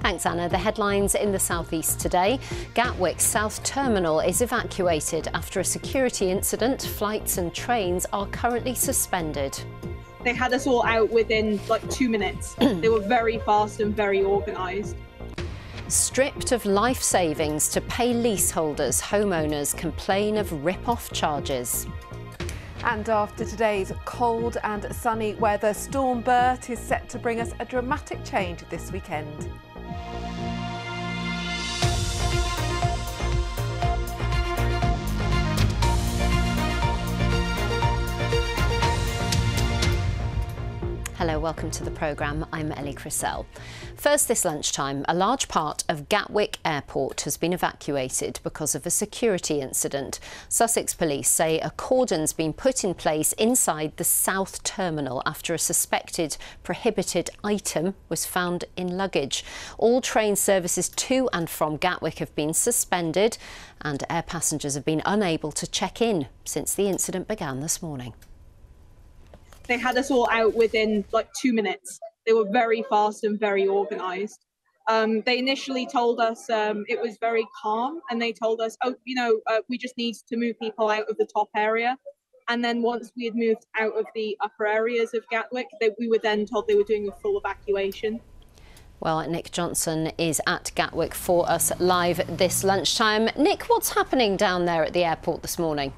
Thanks, Anna. The headlines in the southeast today. Gatwick's South Terminal is evacuated after a security incident. Flights and trains are currently suspended. They had us all out within like 2 minutes. They were very fast and very organised. Stripped of life savings to pay leaseholders, homeowners complain of rip-off charges. And after today's cold and sunny weather, Storm Bert is set to bring us a dramatic change this weekend. Hello, welcome to the programme. I'm Ellie Crisell. First this lunchtime, a large part of Gatwick Airport has been evacuated because of a security incident. Sussex police say a cordon's been put in place inside the South Terminal after a suspected prohibited item was found in luggage. All train services to and from Gatwick have been suspended and air passengers have been unable to check in since the incident began this morning. They had us all out within like 2 minutes. They were very fast and very organised. They initially told us it was very calm, and they told us, we just need to move people out of the top area. And then once we had moved out of the upper areas of Gatwick, we were then told they were doing a full evacuation. Well, Nick Johnson is at Gatwick for us live this lunchtime. Nick, what's happening down there at the airport this morning?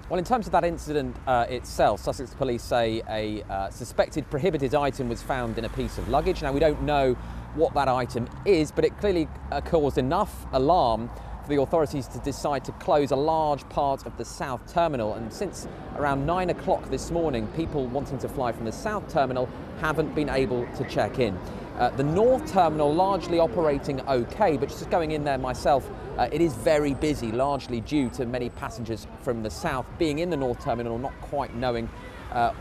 Well, in terms of that incident itself, Sussex police say a suspected prohibited item was found in a piece of luggage. Now, we don't know what that item is, but it clearly caused enough alarm for the authorities to decide to close a large part of the South Terminal. And since around 9 o'clock this morning, people wanting to fly from the South Terminal haven't been able to check in. The North Terminal largely operating OK, but just going in there myself, it is very busy, largely due to many passengers from the south being in the North Terminal, not quite knowing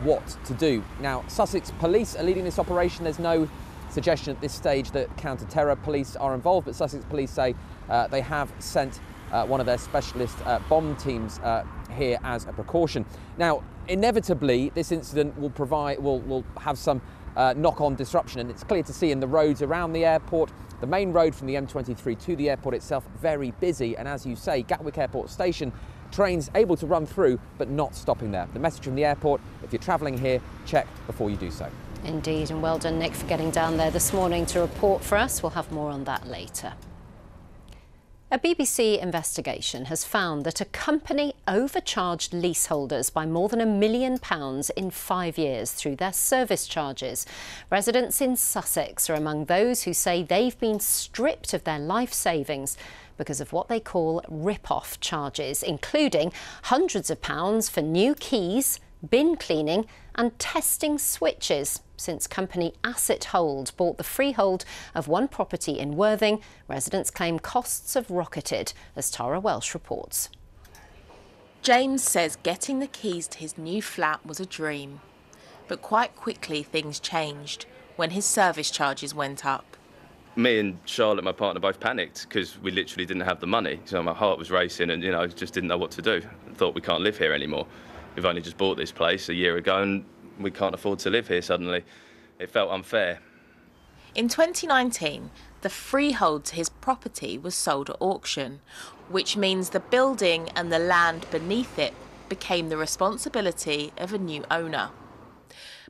what to do. Now, Sussex police are leading this operation. There's no suggestion at this stage that counter-terror police are involved, but Sussex police say they have sent one of their specialist bomb teams here as a precaution. Now, inevitably, this incident will have some knock-on disruption, and it's clear to see in the roads around the airport. The main road from the M23 to the airport itself, very busy, and as you say, Gatwick Airport Station, trains able to run through but not stopping there. The message from the airport: if you're travelling here, check before you do so. Indeed, and well done, Nick, for getting down there this morning to report for us. We'll have more on that later. A BBC investigation has found that a company overcharged leaseholders by more than £1 million in 5 years through their service charges. Residents in Sussex are among those who say they've been stripped of their life savings because of what they call rip-off charges, including hundreds of pounds for new keys, bin cleaning and testing switches. Since company Asset Hold bought the freehold of one property in Worthing, residents claim costs have rocketed, as Tara Welsh reports. James says getting the keys to his new flat was a dream. But quite quickly things changed when his service charges went up. Me and Charlotte, my partner, both panicked because we literally didn't have the money. So my heart was racing and, just didn't know what to do. I thought, we can't live here anymore. We've only just bought this place a year ago and we can't afford to live here suddenly. It felt unfair. In 2019, the freehold to his property was sold at auction, which means the building and the land beneath it became the responsibility of a new owner.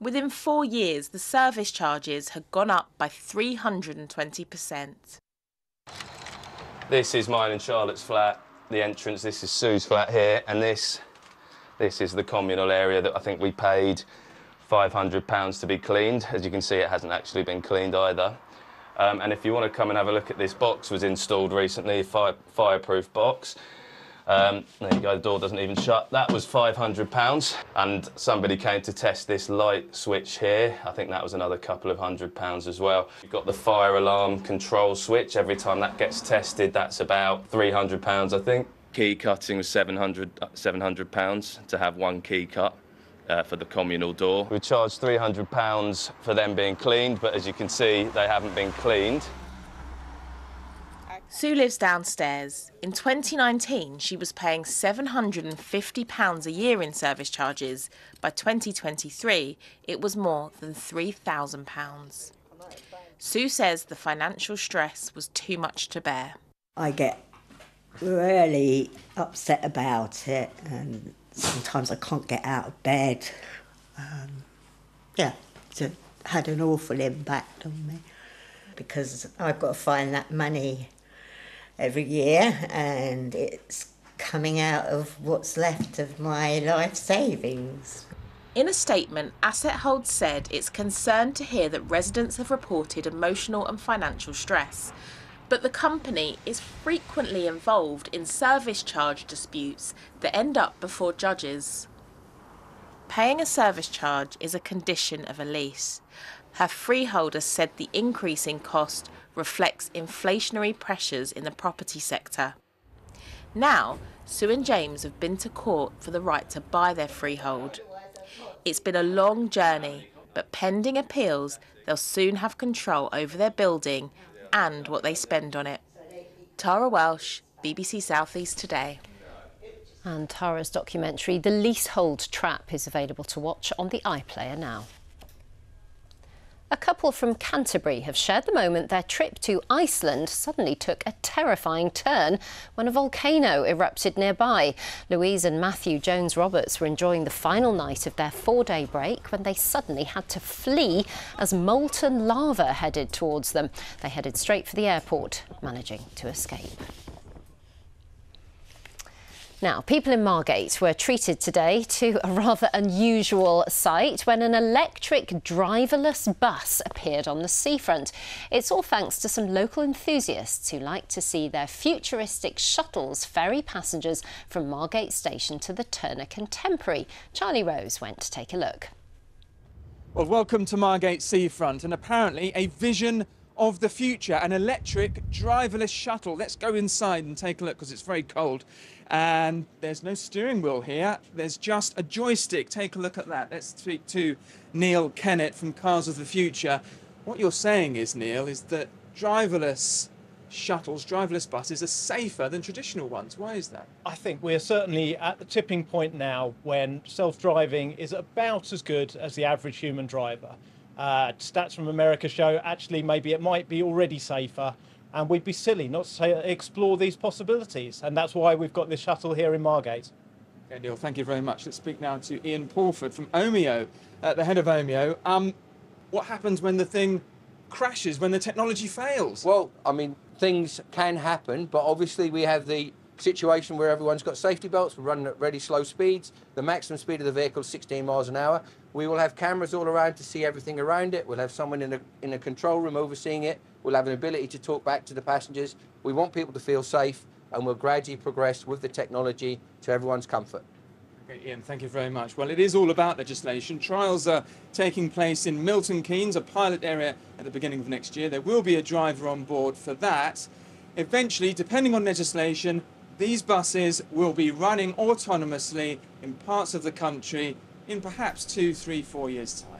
Within 4 years, the service charges had gone up by 320%. This is mine and Charlotte's flat, the entrance. This is Sue's flat here, and this is the communal area that I think we paid £500 to be cleaned. As you can see, it hasn't actually been cleaned either. And if you want to come and have a look at this box, was installed recently, fireproof box. There you go, the door doesn't even shut. That was £500. And somebody came to test this light switch here. I think that was another couple of £100 as well. You've got the fire alarm control switch. Every time that gets tested, that's about £300, I think. Key cutting was £700 to have one key cut. For the communal door. We charged £300 for them being cleaned, but as you can see, they haven't been cleaned. Sue lives downstairs. In 2019, she was paying £750 a year in service charges. By 2023, it was more than £3,000. Sue says the financial stress was too much to bear. I get really upset about it, and sometimes I can't get out of bed. It had an awful impact on me because I've got to find that money every year, and it's coming out of what's left of my life savings. In a statement, Asset Hold said it's concerned to hear that residents have reported emotional and financial stress, but the company is frequently involved in service charge disputes that end up before judges. Paying a service charge is a condition of a lease. Her freeholder said the increase in cost reflects inflationary pressures in the property sector. Now, Sue and James have been to court for the right to buy their freehold. It's been a long journey, but pending appeals, they'll soon have control over their building and what they spend on it. Tara Welsh, BBC South East Today. And Tara's documentary, The Leasehold Trap, is available to watch on the iPlayer now. A couple from Canterbury have shared the moment their trip to Iceland suddenly took a terrifying turn when a volcano erupted nearby. Louise and Matthew Jones-Roberts were enjoying the final night of their 4-day break when they suddenly had to flee as molten lava headed towards them. They headed straight for the airport, managing to escape. Now, people in Margate were treated today to a rather unusual sight when an electric driverless bus appeared on the seafront. It's all thanks to some local enthusiasts who like to see their futuristic shuttles ferry passengers from Margate Station to the Turner Contemporary. Charlie Rose went to take a look. Well, welcome to Margate Seafront, and apparently a vision of the future, an electric driverless shuttle. Let's go inside and take a look because it's very cold. And there's no steering wheel here. There's just a joystick. Take a look at that. Let's speak to Neil Kennett from Cars of the Future. What you're saying is, Neil, is that driverless shuttles, driverless buses are safer than traditional ones. Why is that? I think we're certainly at the tipping point now when self-driving is about as good as the average human driver. Stats from America show actually maybe it might be already safer, and we'd be silly not to explore these possibilities, and that's why we've got this shuttle here in Margate. Okay, Neil, thank you very much. Let's speak now to Ian Pawford from Omeo, the head of Omeo. What happens when the thing crashes, when the technology fails? Well, I mean, things can happen, but obviously we have the situation where everyone's got safety belts, we're running at really slow speeds. The maximum speed of the vehicle is 16 miles an hour. We will have cameras all around to see everything around it. We'll have someone in a control room overseeing it. We'll have an ability to talk back to the passengers. We want people to feel safe, and we'll gradually progress with the technology to everyone's comfort. Okay, Ian, thank you very much. Well, it is all about legislation. Trials are taking place in Milton Keynes, a pilot area, at the beginning of next year. There will be a driver on board for that. Eventually, depending on legislation, these buses will be running autonomously in parts of the country in perhaps 2, 3, 4 years' time.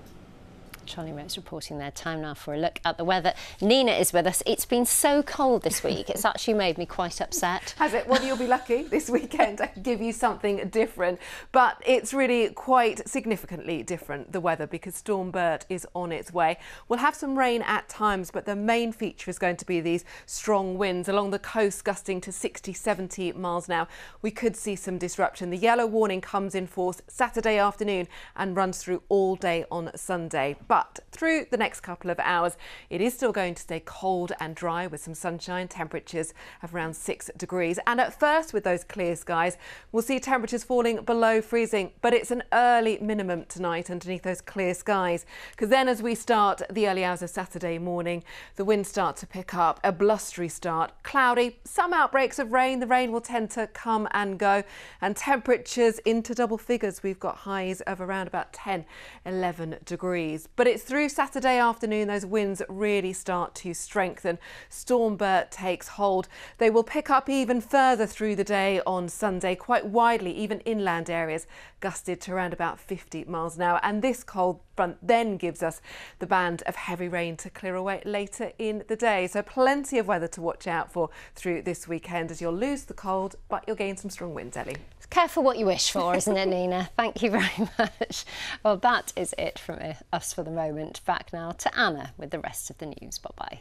Charlie Rose reporting there. Time now for a look at the weather. Nina is with us. It's been so cold this week. It's actually made me quite upset. Has it? Well, you'll be lucky this weekend. I can give you something different. But it's really quite significantly different, the weather, because Storm Bert is on its way. We'll have some rain at times, but the main feature is going to be these strong winds along the coast, gusting to 60, 70 miles an hour. We could see some disruption. The yellow warning comes in force Saturday afternoon and runs through all day on Sunday. But through the next couple of hours, it is still going to stay cold and dry with some sunshine, temperatures of around 6 degrees. And at first, with those clear skies, we'll see temperatures falling below freezing. But it's an early minimum tonight underneath those clear skies, because then as we start the early hours of Saturday morning, the winds start to pick up, a blustery start, cloudy, some outbreaks of rain. The rain will tend to come and go, and temperatures into double figures. We've got highs of around about 10, 11 degrees. But it's through Saturday afternoon those winds really start to strengthen. Storm Bert takes hold. They will pick up even further through the day on Sunday, quite widely, even inland areas. gusted to around about 50 miles an hour. And this cold front then gives us the band of heavy rain to clear away later in the day. So plenty of weather to watch out for through this weekend, as you'll lose the cold, but you'll gain some strong winds, Ellie. Careful what you wish for, isn't it, Nina? Thank you very much. Well, that is it from us for the moment. Back now to Anna with the rest of the news. Bye-bye.